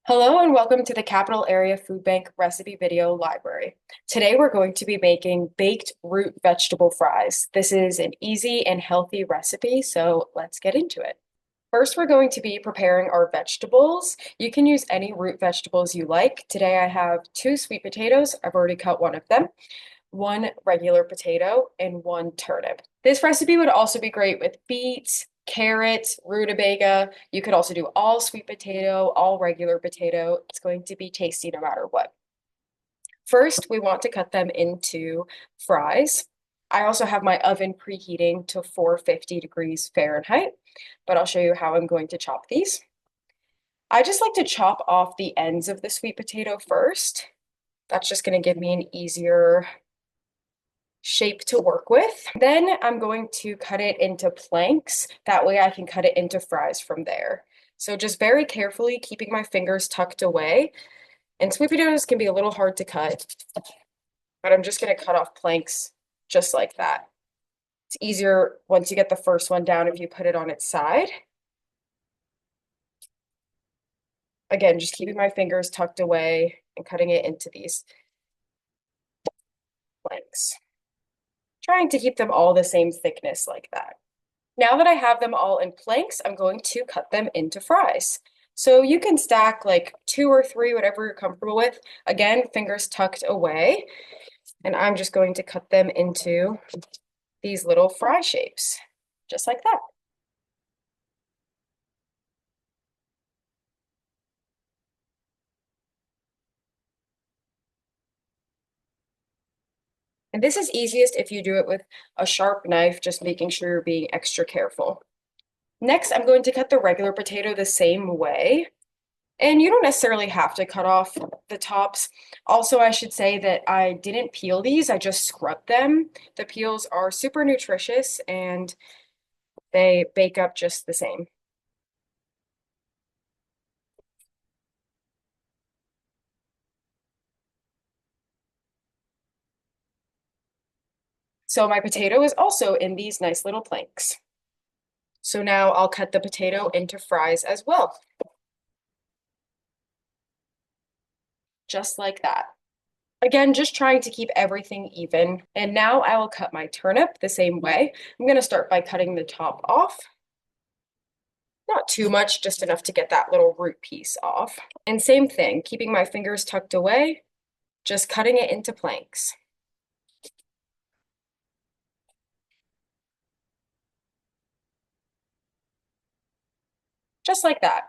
Hello and welcome to the Capital Area Food Bank recipe video library. Today we're going to be making baked root vegetable fries. This is an easy and healthy recipe, so let's get into it. First, we're going to be preparing our vegetables. You can use any root vegetables you like. Today I have two sweet potatoes. I've already cut one of them, one regular potato, and one turnip. This recipe would also be great with beets, carrots, rutabaga. You could also do all sweet potato, all regular potato. It's going to be tasty no matter what. First, we want to cut them into fries. I also have my oven preheating to 450 degrees Fahrenheit, but I'll show you how I'm going to chop these. I just like to chop off the ends of the sweet potato first. That's just going to give me an easier shape to work with. Then I'm going to cut it into planks. That way I can cut it into fries from there. So just very carefully keeping my fingers tucked away. And sweet potatoes can be a little hard to cut, but I'm just going to cut off planks just like that. It's easier once you get the first one down if you put it on its side. Again, just keeping my fingers tucked away and cutting it into these planks. Trying to keep them all the same thickness like that. Now that I have them all in planks, I'm going to cut them into fries. So you can stack like two or three, whatever you're comfortable with. Again, fingers tucked away. And I'm just going to cut them into these little fry shapes, just like that. And this is easiest if you do it with a sharp knife, just making sure you're being extra careful. Next, I'm going to cut the regular potato the same way. And you don't necessarily have to cut off the tops. Also, I should say that I didn't peel these, I just scrubbed them. The peels are super nutritious and they bake up just the same. So my potato is also in these nice little planks. So now I'll cut the potato into fries as well. Just like that. Again, just trying to keep everything even. And now I will cut my turnip the same way. I'm going to start by cutting the top off. Not too much, just enough to get that little root piece off. And same thing, keeping my fingers tucked away, just cutting it into planks. Just like that.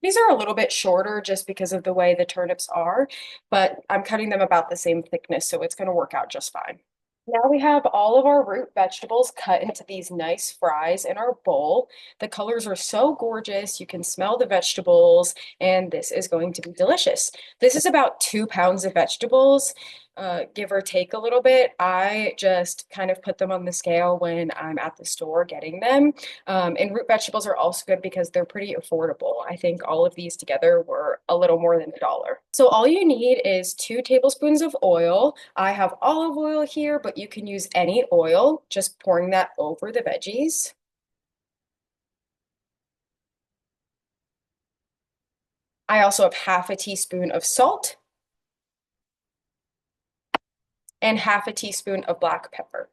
These are a little bit shorter just because of the way the turnips are, but I'm cutting them about the same thickness, so it's going to work out just fine. Now we have all of our root vegetables cut into these nice fries in our bowl. The colors are so gorgeous. You can smell the vegetables, and this is going to be delicious. This is about 2 pounds of vegetables, give or take a little bit. I just kind of put them on the scale when I'm at the store getting them. And root vegetables are also good because they're pretty affordable. I think all of these together were a little more than $1. So all you need is 2 tablespoons of oil. I have olive oil here, but you can use any oil, just pouring that over the veggies. I also have half a teaspoon of salt and half a teaspoon of black pepper.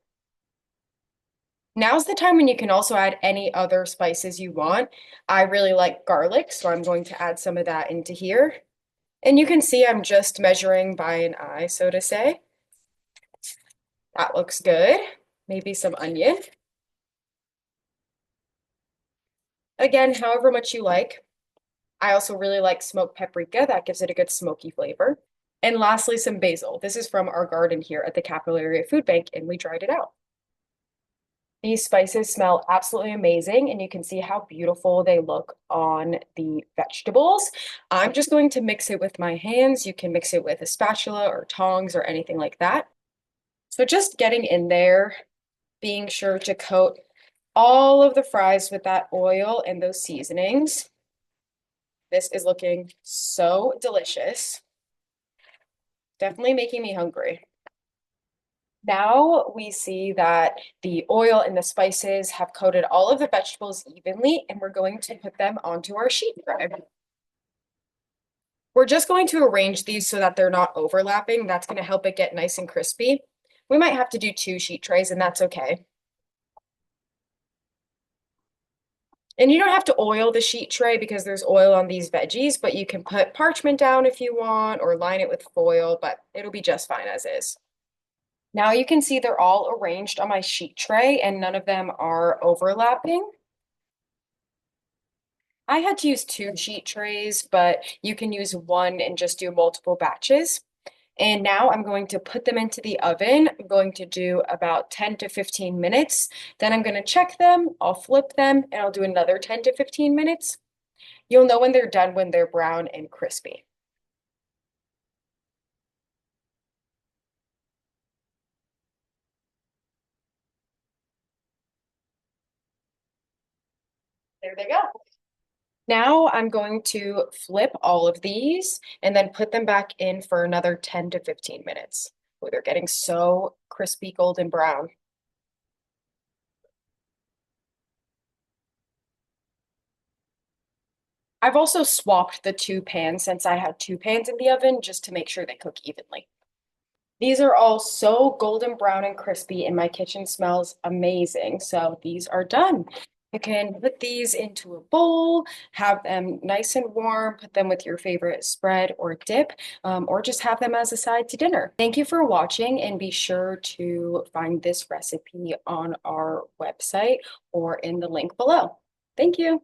Now's the time when you can also add any other spices you want. I really like garlic, so I'm going to add some of that into here. And you can see I'm just measuring by an eye, so to say. That looks good. Maybe some onion. Again, however much you like. I also really like smoked paprika. That gives it a good smoky flavor. And lastly, some basil. This is from our garden here at the Capital Area Food Bank, and we dried it out. These spices smell absolutely amazing, and you can see how beautiful they look on the vegetables. I'm just going to mix it with my hands. You can mix it with a spatula or tongs or anything like that. So just getting in there, being sure to coat all of the fries with that oil and those seasonings. This is looking so delicious. Definitely making me hungry. Now we see that the oil and the spices have coated all of the vegetables evenly, and we're going to put them onto our sheet tray. We're just going to arrange these so that they're not overlapping. That's going to help it get nice and crispy. We might have to do two sheet trays, and that's okay. And you don't have to oil the sheet tray because there's oil on these veggies, but you can put parchment down if you want or line it with foil, but it'll be just fine as is. Now you can see they're all arranged on my sheet tray and none of them are overlapping. I had to use two sheet trays, but you can use one and just do multiple batches. And now I'm going to put them into the oven. I'm going to do about 10 to 15 minutes. Then I'm going to check them, I'll flip them, and I'll do another 10 to 15 minutes. You'll know when they're done when they're brown and crispy. There they go. Now I'm going to flip all of these and then put them back in for another 10 to 15 minutes. Oh, they're getting so crispy golden brown. I've also swapped the two pans since I had two pans in the oven just to make sure they cook evenly. These are all so golden brown and crispy, and my kitchen smells amazing. So these are done. You can put these into a bowl, have them nice and warm, put them with your favorite spread or dip, or just have them as a side to dinner. Thank you for watching, and be sure to find this recipe on our website or in the link below. Thank you.